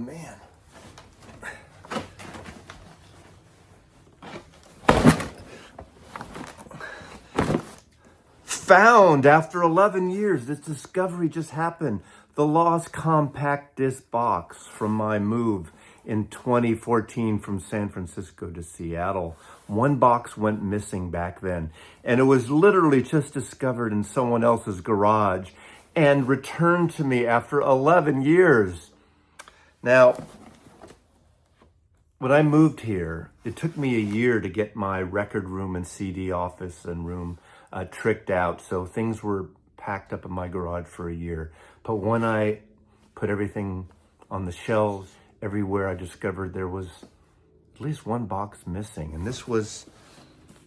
man. Found after 11 years. This discovery just happened. The lost compact disc box from my move in 2014 from San Francisco to Seattle. One box went missing back then, and it was literally just discovered in someone else's garage and returned to me after 11 years. Now, when I moved here, it took me a year to get my record room and CD office and room tricked out. So things were packed up in my garage for a year. But when I put everything on the shelves everywhere, I discovered there was at least one box missing. And this was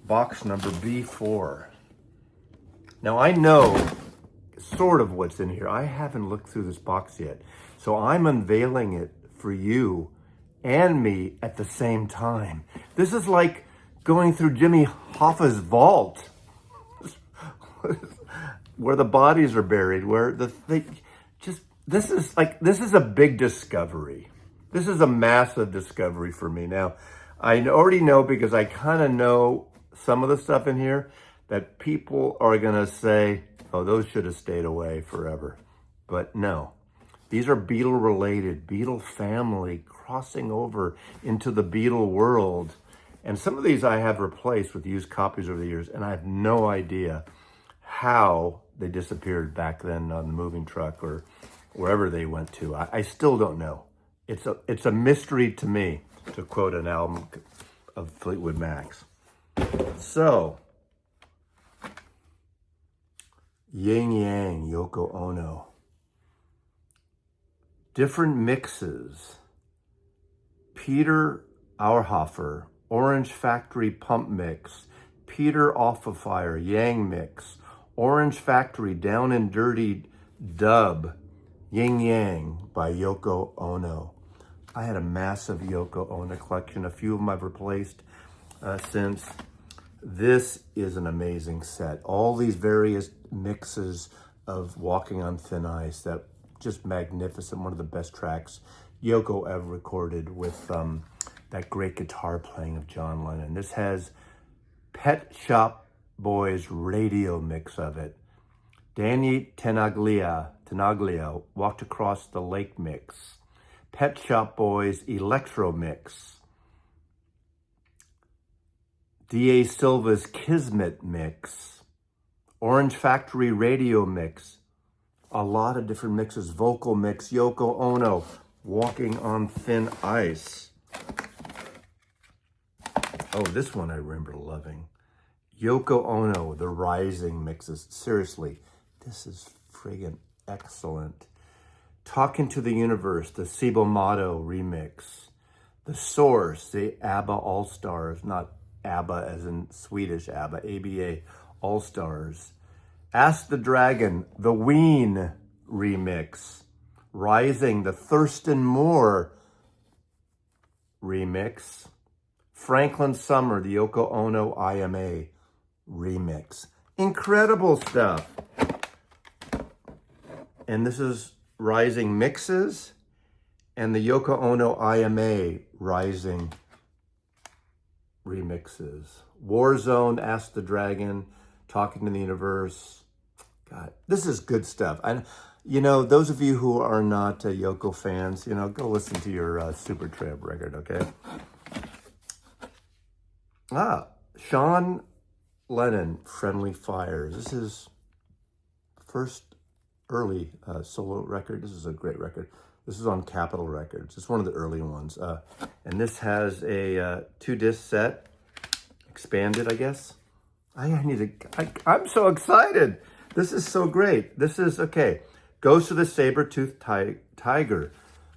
box number B4. Now I know sort of what's in here. I haven't looked through this box yet. So I'm unveiling it for you and me at the same time. This is like going through Jimmy Hoffa's vault, where the bodies are buried, where this is a big discovery. This is a massive discovery for me. Now, I already know, because I kind of know some of the stuff in here, that people are gonna say, oh, those should have stayed away forever. But no, these are Beatle-related, Beatle family crossing over into the Beatle world. And some of these I have replaced with used copies over the years, and I have no idea how they disappeared back then on the moving truck or wherever they went to. I still don't know. It's a mystery to me, to quote an album of Fleetwood Mac's. So, Yin Yang, Yoko Ono. Different mixes. Peter Auerhofer, Orange Factory Pump Mix. Peter Off of Fire, Yang Mix. Orange Factory Down and Dirty Dub, Yin Yang by Yoko Ono. I had a massive Yoko Ono collection. A few of them I've replaced since. This is an amazing set. All these various mixes of Walking on Thin Ice, that just magnificent, one of the best tracks Yoko ever recorded, with that great guitar playing of John Lennon. This has Pet Shop Boys radio mix of it. Danny Tenaglia, Walked Across the Lake mix. Pet Shop Boys electro mix. D.A. Silva's Kismet mix. Orange Factory radio mix. A lot of different mixes. Vocal mix. Yoko Ono, Walking on Thin Ice. Oh, this one I remember loving. Yoko Ono, the Rising mixes. Seriously, this is friggin' excellent. Talking to the Universe, the Cibomato remix. The Source, the ABBA All-Stars, not ABBA as in Swedish ABBA, ABA All-Stars. Ask the Dragon, the Ween remix. Rising, the Thurston Moore remix. Franklin Summer, the Yoko Ono IMA remix. Incredible stuff. And this is Rising mixes and the Yoko Ono IMA Rising remixes. Warzone, Ask the Dragon, Talking to the Universe. God, this is good stuff. And you know, those of you who are not Yoko fans, you know, go listen to your Supertramp record, okay? Sean Lennon, Friendly Fires. This is first early solo record. This is a great record. This is on Capitol Records. It's one of the early ones. And this has a 2-disc set, expanded, I guess. I'm so excited. This is so great. This is, okay. Goes to the Saber-Toothed Tiger.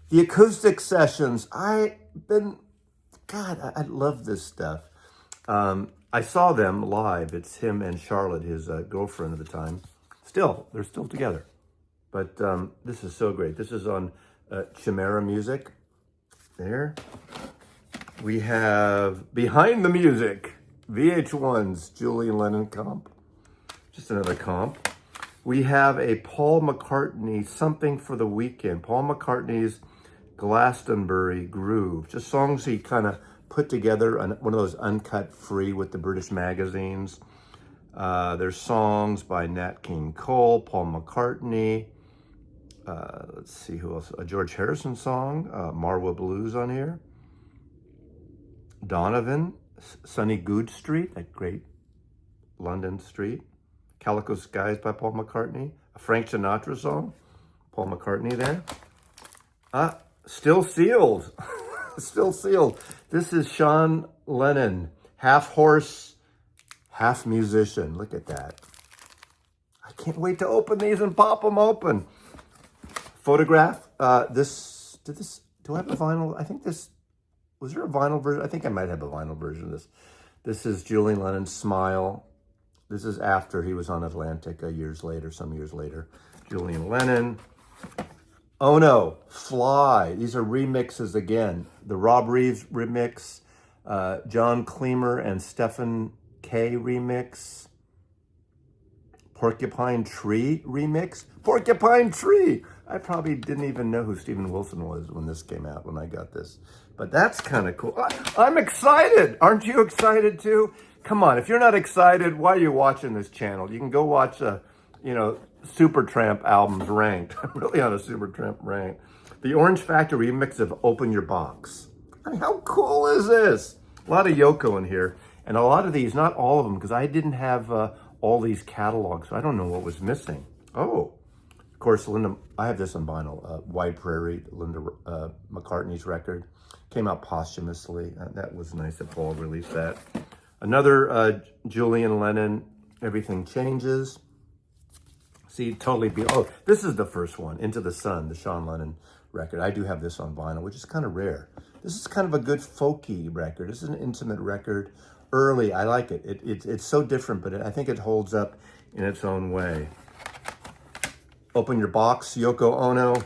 The acoustic sessions. I love this stuff. I saw them live. It's him and Charlotte, his girlfriend at the time. They're still together. But this is so great. This is on Chimera Music. There. We have Behind the Music, VH1's Julian Lennon comp. Just another comp. We have a Paul McCartney, Something for the Weekend. Paul McCartney's Glastonbury Groove. Just songs he kind of put together on one of those uncut free with the British magazines. There's songs by Nat King Cole, Paul McCartney. Let's see who else. A George Harrison song, Marwa Blues on here. Donovan, Sunny Good Street, that great London street. Calico Skies by Paul McCartney. A Frank Sinatra song, Paul McCartney there. Still Sealed. Still Sealed. This is Sean Lennon, half horse, half musician. Look at that. I can't wait to open these and pop them open. Photograph. Do I have a vinyl? I think this, was there a vinyl version? I think I might have a vinyl version of this. This is Julian Lennon's Smile. This is after he was on Atlantic some years later. Julian Lennon. Ono, Fly. These are remixes again. The Rob Reeves remix, John Cleamer and Stephen K remix, Porcupine Tree remix. Porcupine Tree! I probably didn't even know who Steven Wilson was when this came out, when I got this. But that's kind of cool. I'm excited! Aren't you excited too? Come on, if you're not excited, why are you watching this channel? You can go watch, Supertramp albums ranked. I'm really on a Supertramp rank. The Orange Factory remix of Open Your Box. I mean, how cool is this? A lot of Yoko in here. And a lot of these, not all of them, because I didn't have all these catalogs, so I don't know what was missing. Oh, of course, Linda, I have this on vinyl. Wide Prairie, Linda McCartney's record. Came out posthumously. That was nice that Paul released that. Another Julian Lennon, Everything Changes. See, totally oh, this is the first one, Into the Sun, the Sean Lennon record. I do have this on vinyl, which is kind of rare. This is kind of a good folky record. This is an intimate record. Early, I like it. It's so different, but I think it holds up in its own way. Open Your Box, Yoko Ono.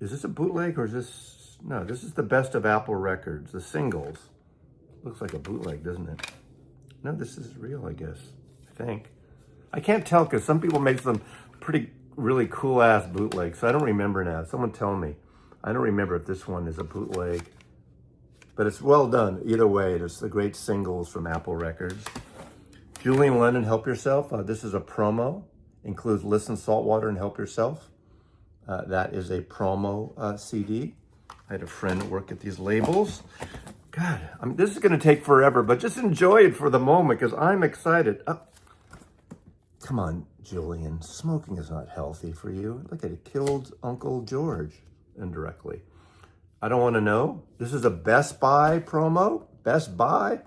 Is this a bootleg or is this, no, this is the best of Apple Records, the singles. Looks like a bootleg, doesn't it? No, this is real, I guess, I think. I can't tell because some people make some really cool-ass bootlegs, so I don't remember now. Someone tell me. I don't remember if this one is a bootleg, but it's well done. Either way, it's the great singles from Apple Records. Julian Lennon, Help Yourself. This is a promo. Includes Listen, Saltwater, and Help Yourself. That is a promo CD. I had a friend work at these labels. God, this is going to take forever, but just enjoy it for the moment because I'm excited. Come on, Julian. Smoking is not healthy for you. Look at it. Killed Uncle George indirectly. I don't want to know. This is a Best Buy promo. Best Buy.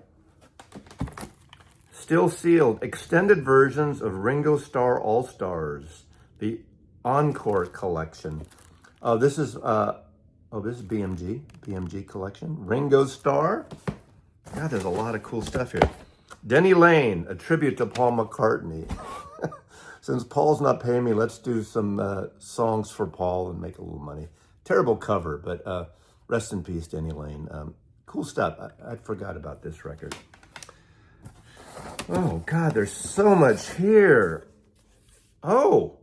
Still Sealed. Extended versions of Ringo Starr All-Stars. The Encore collection. This is BMG collection. Ringo Starr. God, there's a lot of cool stuff here. Denny Lane, a tribute to Paul McCartney. Since Paul's not paying me, let's do some songs for Paul and make a little money. Terrible cover, but rest in peace, Denny Lane. Cool stuff. I forgot about this record. Oh, God, there's so much here. Oh,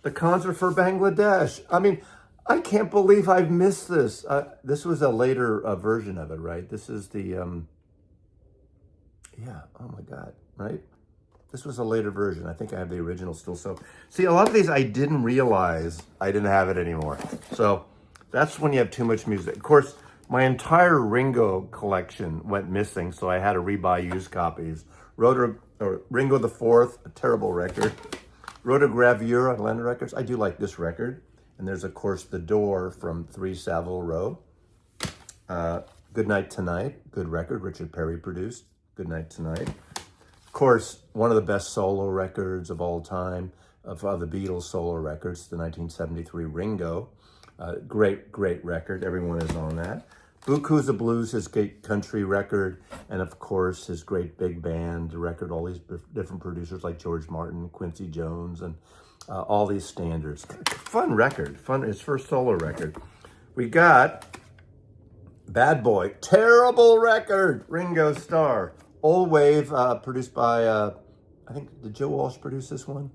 the concert for Bangladesh. I mean, I can't believe I've missed this. This was a later version of it, right? This is the, yeah, oh my God, right? This was a later version. I think I have the original still. So, see, a lot of these I didn't realize I didn't have it anymore. So that's when you have too much music. Of course, my entire Ringo collection went missing, so I had to rebuy used copies. Ringo the Fourth, a terrible record. Rotogravure on Lennon Records. I do like this record. And there's, of course, The Door from 3 Savile Row. Good Night Tonight, good record. Richard Perry produced Good Night Tonight. Of course, one of the best solo records of all time, of the Beatles solo records, the 1973 Ringo. Great record. Everyone is on that. Buku's the Blues, his great country record, and of course his great big band record, all these different producers like George Martin, Quincy Jones, and all these standards. Fun record, his first solo record. We got Bad Boy, terrible record, Ringo Starr. Old Wave, produced by, I think, did Joe Walsh produce this one?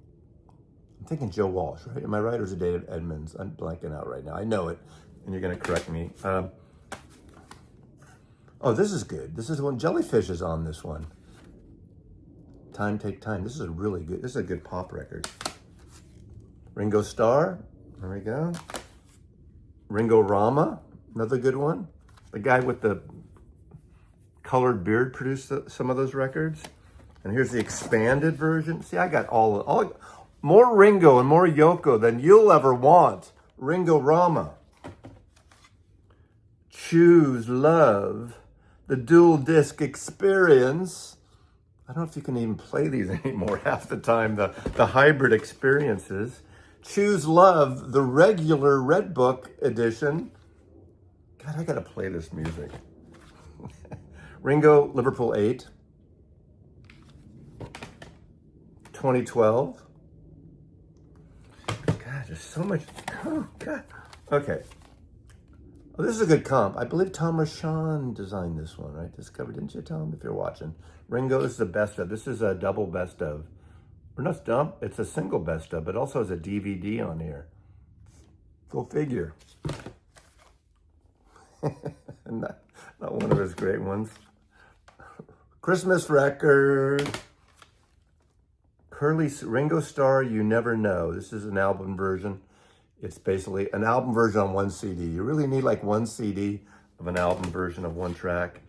I'm thinking Joe Walsh, right? Am I right, or is it David Edmonds? I'm blanking out right now. I know it, and you're going to correct me. Oh, this is good. This is the one. Jellyfish is on this one. Time Take Time. This is a really good, this is a good pop record. Ringo Starr. There we go. Ringo Rama. Another good one. The guy with the colored beard produced some of those records. And here's the expanded version. See, I got all more Ringo and more Yoko than you'll ever want. Ringo Rama. Choose Love. The Dual Disc Experience. I don't know if you can even play these anymore half the time, the hybrid experiences. Choose Love, the regular Red Book edition. God, I gotta play this music. Ringo, Liverpool 8. 2012. God, there's so much. Oh, God. Okay. Oh, this is a good comp. I believe Tom Rashawn designed this one, right? This cover, didn't you, Tom, if you're watching? Ringo is the best of. This is a double best of. Or not dump, it's a single best of, but also has a DVD on here. Go figure. not one of his great ones. Christmas record. Ringo Starr, You Never Know. This is an album version. It's basically an album version on one CD. You really need like one CD of an album version of one track.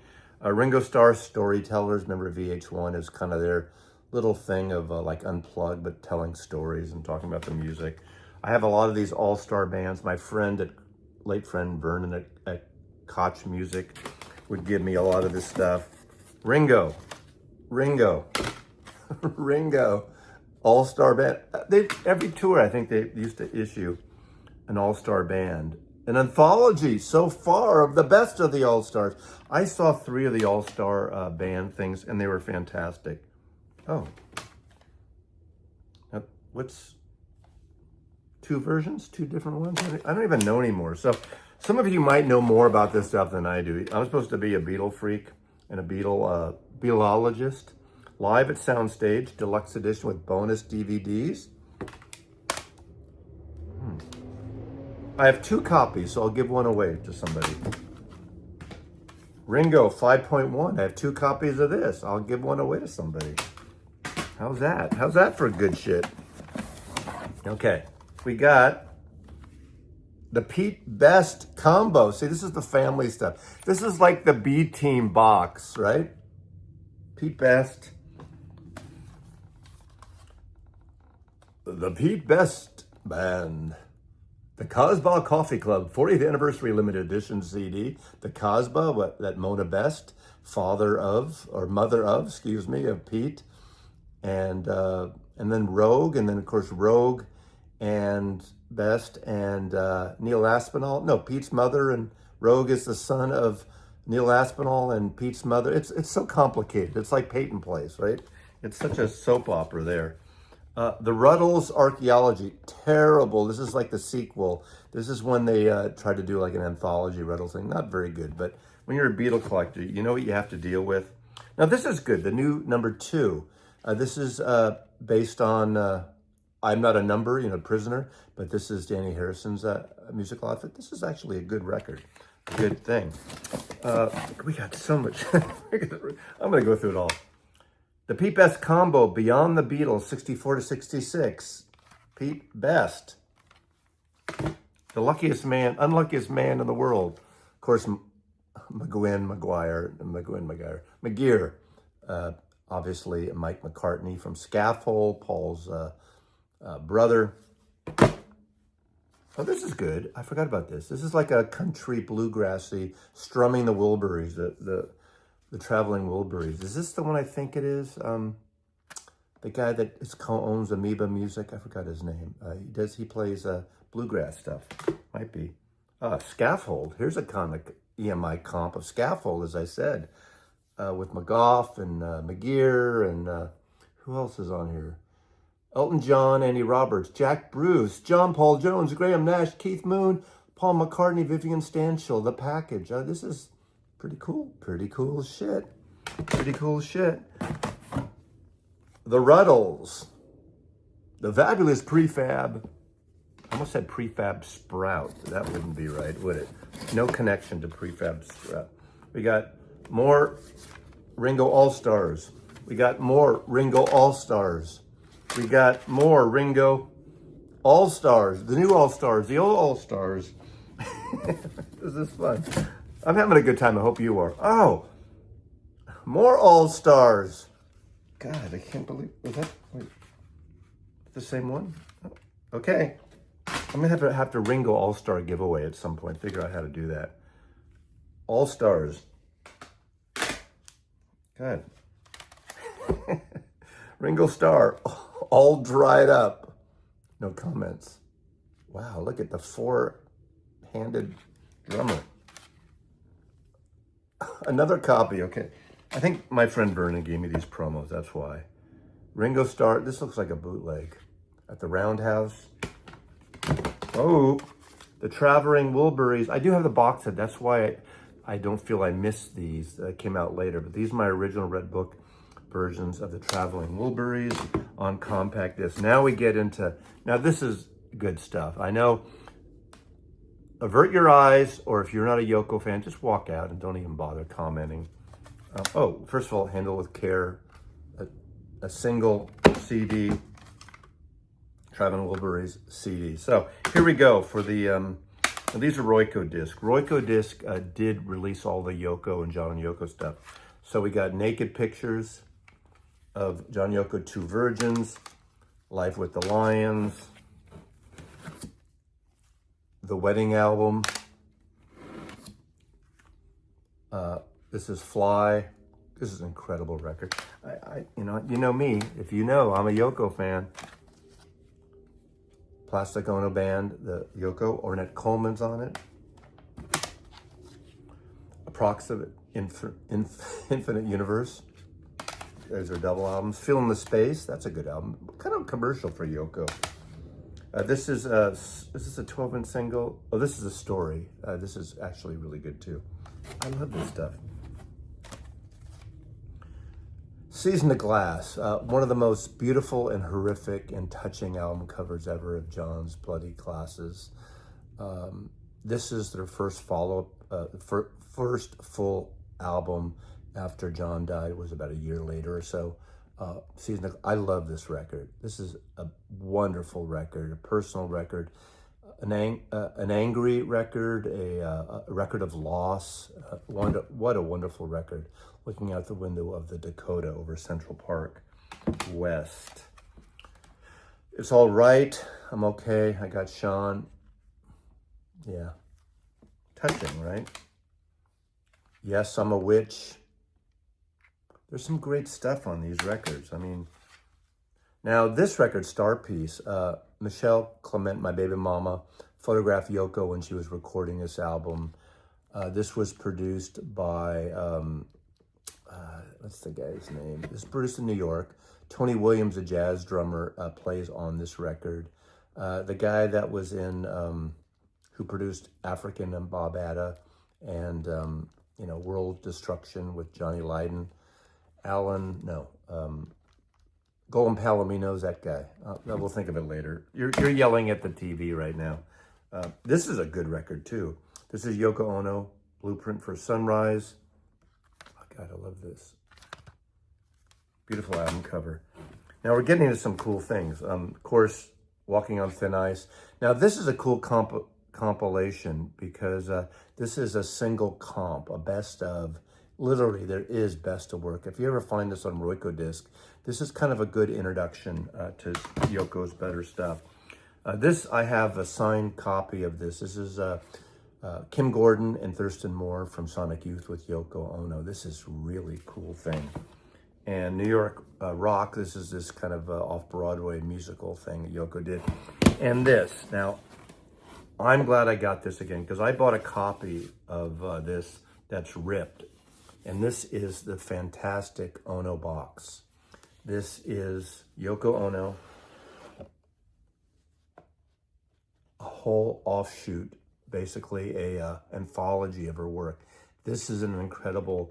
Ringo Starr Storytellers, remember VH1 is kind of their little thing of like unplugged, but telling stories and talking about the music. I have a lot of these all-star bands. My late friend Vernon at Koch Music would give me a lot of this stuff. Ringo, all-star band. Every tour, I think they used to issue an all-star band. An anthology so far of the best of the all-stars. I saw 3 of the all-star band things, and they were fantastic. Oh. Now, what's 2 versions? 2 different ones? I don't even know anymore. So some of you might know more about this stuff than I do. I'm supposed to be a Beatle freak and a Beatleologist. Live at Soundstage, deluxe edition with bonus DVDs. I have 2 copies, so I'll give one away to somebody. Ringo 5.1. I have 2 copies of this. I'll give one away to somebody. How's that? How's that for good shit? Okay, we got the Pete Best combo. See, this is the family stuff. This is like the B-Team box, right? Pete Best. The Pete Best Band. The Casbah Coffee Club 40th Anniversary Limited Edition CD. The Casbah, that Mona Best, mother of Pete. And then Rogue, and then of course Rogue and Best and Neil Aspinall. No, Pete's mother, and Rogue is the son of Neil Aspinall and Pete's mother. It's so complicated. It's like Peyton Place, right? It's such a soap opera there. The Ruddles Archaeology, terrible. This is like the sequel. This is when they try to do like an anthology Ruddles thing. Not very good, but when you're a Beatle collector, you know what you have to deal with. Now this is good, the new number 2. This is based on I'm Not a Number, Prisoner, but this is Danny Harrison's musical outfit. This is actually a good record, a good thing. We got so much. I'm going to go through it all. The Pete Best combo, Beyond the Beatles, 64 to 66. Pete Best. The unluckiest man in the world. Of course, McGear. Obviously, Mike McCartney from Scaffold, Paul's brother. Oh, this is good. I forgot about this. This is like a country bluegrassy, strumming the Wilburys, the traveling Wilburys. Is this the one I think it is? The guy that owns Amoeba Music. I forgot his name. He plays bluegrass stuff. Might be. Scaffold. Here's a comic EMI comp of Scaffold, as I said, with McGough and McGear and who else is on here? Elton John, Andy Roberts, Jack Bruce, John Paul Jones, Graham Nash, Keith Moon, Paul McCartney, Vivian Stanshall. The Package. This is pretty cool. Pretty cool shit. Pretty cool shit. The Ruddles. The fabulous prefab. I almost said prefab sprout. That wouldn't be right, would it? No connection to prefab sprout. We got more Ringo All-Stars. We got more Ringo All-Stars. We got more Ringo All-Stars. The new All-Stars, the old All-Stars. This is fun. I'm having a good time. I hope you are. Oh, more All-Stars. God, I can't believe, was that, wait, the same one? Oh, okay. I'm gonna have to Ringo All-Star giveaway at some point. Figure out how to do that. All-Stars. Good. Ringo Starr, all dried up. No comments. Wow, look at the four-handed drummer. Another copy, okay. I think my friend Vernon gave me these promos, that's why. Ringo Starr, this looks like a bootleg. At the Roundhouse. Oh, the Traveling Wilburys. I do have the box set. That's why I don't feel I missed these. That came out later. But these are my original Red Book versions of the Traveling Wilburys on compact disc. Now we get into, now this is good stuff. I know, avert your eyes, or if you're not a Yoko fan, just walk out and don't even bother commenting. Oh, first of all, handle with care. A single CD. Traveling Wilburys CD. So here we go for the, these are Royco disc. Royco disc did release all the Yoko and John and Yoko stuff. So we got Naked Pictures of John Yoko, Two Virgins, Life with the Lions, the Wedding Album. This is Fly. This is an incredible record. You know me. If you know, I'm a Yoko fan. Plastic Ono Band, the Yoko, Ornette Coleman's on it. Approximate Infinite Universe. Those are double albums. Fill in the Space, that's a good album. Kind of commercial for Yoko. This is a 12-inch single. Oh, this is a story. This is actually really good too. I love this stuff. Season to Glass, one of the most beautiful and horrific and touching album covers ever of John's Bloody Glasses. This is their first follow-up, first full album after John died. It was about a year later or so. I love this record. This is a wonderful record, a personal record, an angry record, a record of loss. What a wonderful record. Looking out the window of the Dakota over Central Park West. It's All Right. I'm okay. I got Sean. Yeah. Touching, right? Yes, I'm a Witch. There's some great stuff on these records. I mean, now this record, Star Piece, Michelle Clement, my baby mama, photographed Yoko when she was recording this album. This was produced by, what's the guy's name? This is produced in New York. Tony Williams, a jazz drummer, plays on this record. The guy that was in, who produced African and Bob Atta and, World Destruction with Johnny Lydon. Golden Palomino's that guy. We'll think of it later. You're yelling at the TV right now. This is a good record too. This is Yoko Ono, Blueprint for Sunrise. Oh God, I love this. Beautiful album cover. Now we're getting into some cool things. Of course, Walking on Thin Ice. Now this is a cool compilation because this is a single comp, a best of. Literally, there is best of work. If you ever find this on Royco disc, this is kind of a good introduction to Yoko's better stuff. I have a signed copy of this. This is Kim Gordon and Thurston Moore from Sonic Youth with Yoko Ono. This is really cool thing. And New York Rock, this is this kind of off-Broadway musical thing that Yoko did. And this, now, I'm glad I got this again because I bought a copy of this that's ripped. And this is the fantastic Ono box. This is Yoko Ono, a whole offshoot, basically a anthology of her work. This is an incredible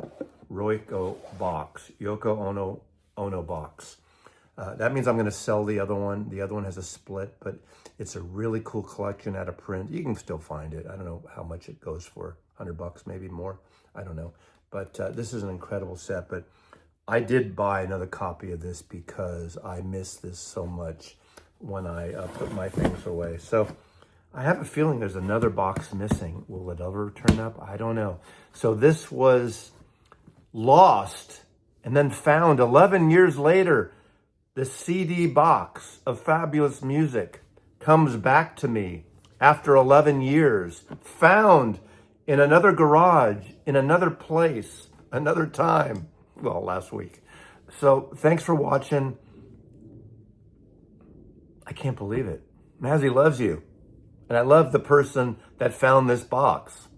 Royco box, Yoko Ono box. That means I'm going to sell the other one. The other one has a split, but it's a really cool collection out of print. You can still find it. I don't know how much it goes for, $100, maybe more. I don't know. But this is an incredible set. But I did buy another copy of this because I miss this so much when I put my things away. So I have a feeling there's another box missing. Will it ever turn up? I don't know. So this was lost and then found 11 years later. The CD box of fabulous music comes back to me after 11 years, found in another garage, in another place, another time. Well, last week. So thanks for watching. I can't believe it. Mazzy loves you. And I love the person that found this box.